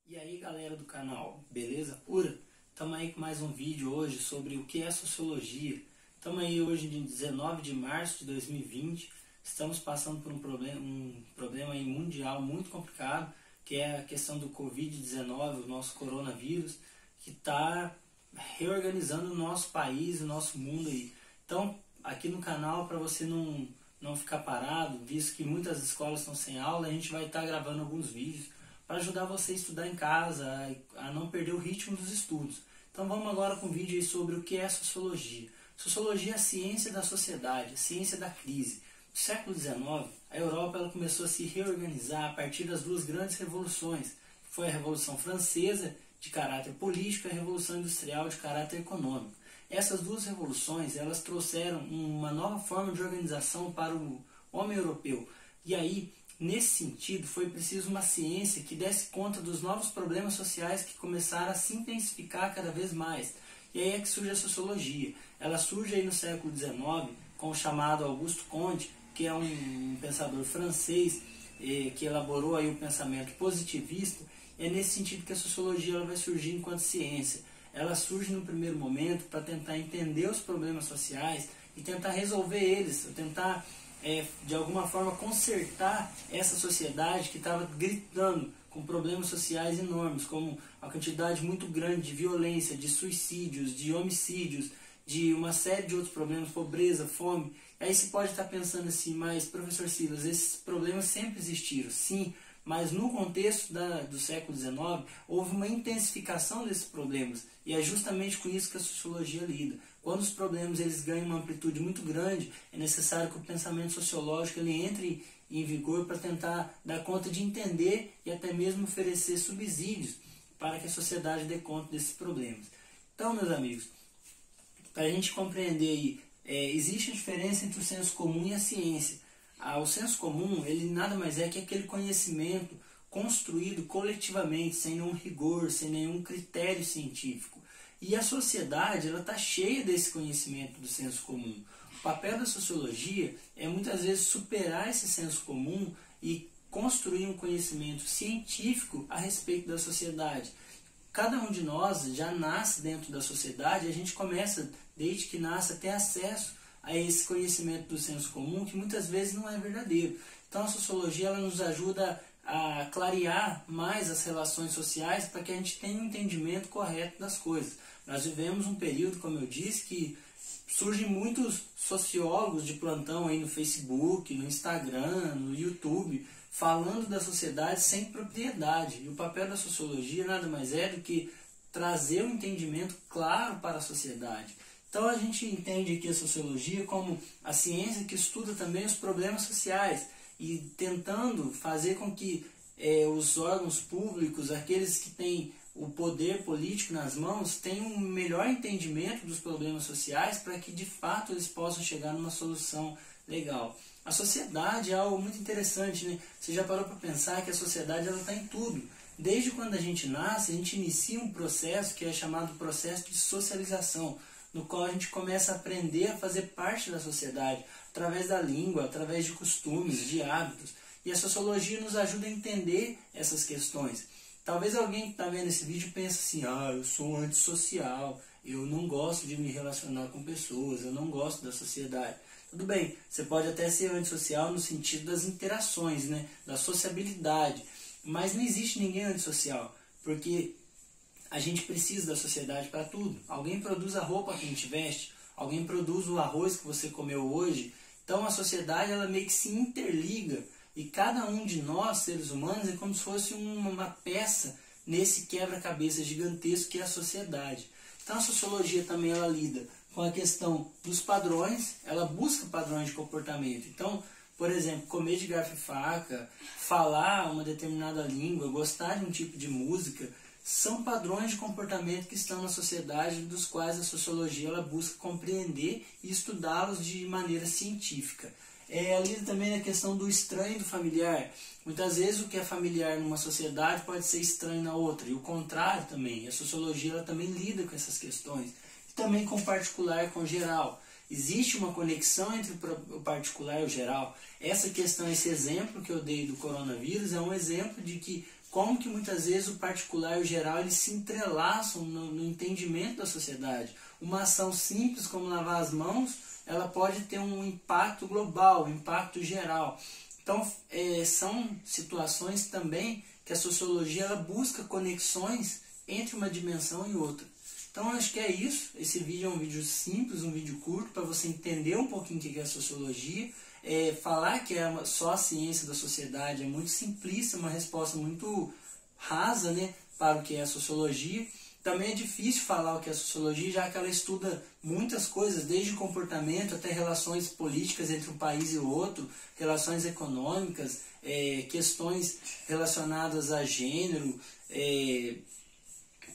E aí galera do canal, beleza pura? Estamos aí com mais um vídeo hoje sobre o que é sociologia. Estamos aí hoje de 19 de março de 2020, estamos passando por um problema aí mundial muito complicado, que é a questão do Covid-19, o nosso coronavírus, que está reorganizando o nosso país, o nosso mundo aí. Então, aqui no canal, para você não ficar parado, visto que muitas escolas estão sem aula, a gente vai estar gravando alguns vídeos para ajudar você a estudar em casa, a não perder o ritmo dos estudos. Então vamos agora com um vídeo aí sobre o que é sociologia. Sociologia é a ciência da sociedade, a ciência da crise. No século XIX, a Europa ela começou a se reorganizar a partir das duas grandes revoluções. Foi a Revolução Francesa, de caráter político, e a Revolução Industrial, de caráter econômico. Essas duas revoluções elas trouxeram uma nova forma de organização para o homem europeu. E aí, nesse sentido, foi preciso uma ciência que desse conta dos novos problemas sociais que começaram a se intensificar cada vez mais. E aí é que surge a sociologia. Ela surge aí no século XIX com o chamado Auguste Comte, que é um pensador francês que elaborou aí o pensamento positivista. E é nesse sentido que a sociologia ela vai surgir enquanto ciência. Ela surge no primeiro momento para tentar entender os problemas sociais e tentar resolver eles, tentar de alguma forma consertar essa sociedade que estava gritando com problemas sociais enormes, como a quantidade muito grande de violência, de suicídios, de homicídios, de uma série de outros problemas, pobreza, fome. Aí você pode estar pensando assim, mas professor Silas, esses problemas sempre existiram, sim, mas no contexto do século XIX houve uma intensificação desses problemas e é justamente com isso que a sociologia lida. Quando os problemas eles ganham uma amplitude muito grande, é necessário que o pensamento sociológico ele entre em vigor para tentar dar conta de entender e até mesmo oferecer subsídios para que a sociedade dê conta desses problemas. Então, meus amigos, para a gente compreender aí, existe a diferença entre o senso comum e a ciência. O senso comum ele nada mais é que aquele conhecimento construído coletivamente, sem nenhum rigor, sem nenhum critério científico. E a sociedade ela está cheia desse conhecimento do senso comum. O papel da sociologia é muitas vezes superar esse senso comum e construir um conhecimento científico a respeito da sociedade. Cada um de nós já nasce dentro da sociedade e a gente começa, desde que nasce, a ter acesso a esse conhecimento do senso comum que muitas vezes não é verdadeiro. Então a sociologia ela nos ajuda a clarear mais as relações sociais para que a gente tenha um entendimento correto das coisas. Nós vivemos um período, como eu disse, que surgem muitos sociólogos de plantão aí no Facebook, no Instagram, no YouTube, falando da sociedade sem propriedade. E o papel da sociologia nada mais é do que trazer um entendimento claro para a sociedade. Então a gente entende aqui a sociologia como a ciência que estuda também os problemas sociais e tentando fazer com que os órgãos públicos, aqueles que têm o poder político nas mãos, tenham um melhor entendimento dos problemas sociais para que de fato eles possam chegar numa solução legal. A sociedade é algo muito interessante, né? Você já parou para pensar que a sociedade está em tudo. Desde quando a gente nasce, a gente inicia um processo que é chamado processo de socialização, no qual a gente começa a aprender a fazer parte da sociedade, através da língua, através de costumes, de hábitos. E a sociologia nos ajuda a entender essas questões. Talvez alguém que está vendo esse vídeo pense assim, eu sou antissocial, eu não gosto de me relacionar com pessoas, eu não gosto da sociedade. Tudo bem, você pode até ser antissocial no sentido das interações, né? Da sociabilidade, mas não existe ninguém antissocial, porque a gente precisa da sociedade para tudo. Alguém produz a roupa que a gente veste, alguém produz o arroz que você comeu hoje. Então a sociedade ela meio que se interliga e cada um de nós, seres humanos, é como se fosse uma peça nesse quebra-cabeça gigantesco que é a sociedade. Então a sociologia também ela lida com a questão dos padrões, ela busca padrões de comportamento. Então, por exemplo, comer de garfo e faca, falar uma determinada língua, gostar de um tipo de música, são padrões de comportamento que estão na sociedade, dos quais a sociologia ela busca compreender e estudá-los de maneira científica. Lida também na questão do estranho e do familiar. Muitas vezes o que é familiar numa sociedade pode ser estranho na outra, e o contrário também. A sociologia ela também lida com essas questões, e também com o particular, com o geral. Existe uma conexão entre o particular e o geral. Essa questão, esse exemplo que eu dei do coronavírus é um exemplo de que como que muitas vezes o particular e o geral eles se entrelaçam no entendimento da sociedade. Uma ação simples como lavar as mãos, ela pode ter um impacto global, um impacto geral. Então, são situações também que a sociologia ela busca conexões entre uma dimensão e outra. Então, acho que é isso. Esse vídeo é um vídeo simples, um vídeo curto, para você entender um pouquinho o que é a sociologia. Falar que é só a ciência da sociedade é muito simplista, uma resposta muito rasa, né, para o que é a sociologia. Também é difícil falar o que é a sociologia, já que ela estuda muitas coisas, desde comportamento até relações políticas entre um país e o outro, relações econômicas, questões relacionadas a gênero,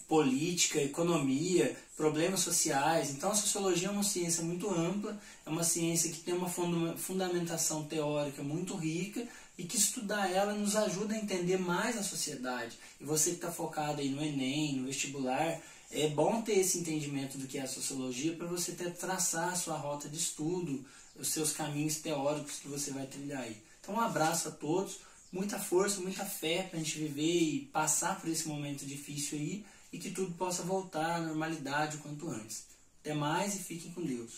política, economia, problemas sociais. Então a sociologia é uma ciência muito ampla, é uma ciência que tem uma fundamentação teórica muito rica e que estudar ela nos ajuda a entender mais a sociedade. E você que está focado aí no Enem, no vestibular, é bom ter esse entendimento do que é a sociologia para você até traçar a sua rota de estudo, os seus caminhos teóricos que você vai trilhar aí. Então um abraço a todos, muita força, muita fé para a gente viver e passar por esse momento difícil aí, e que tudo possa voltar à normalidade o quanto antes. Até mais e fiquem com Deus.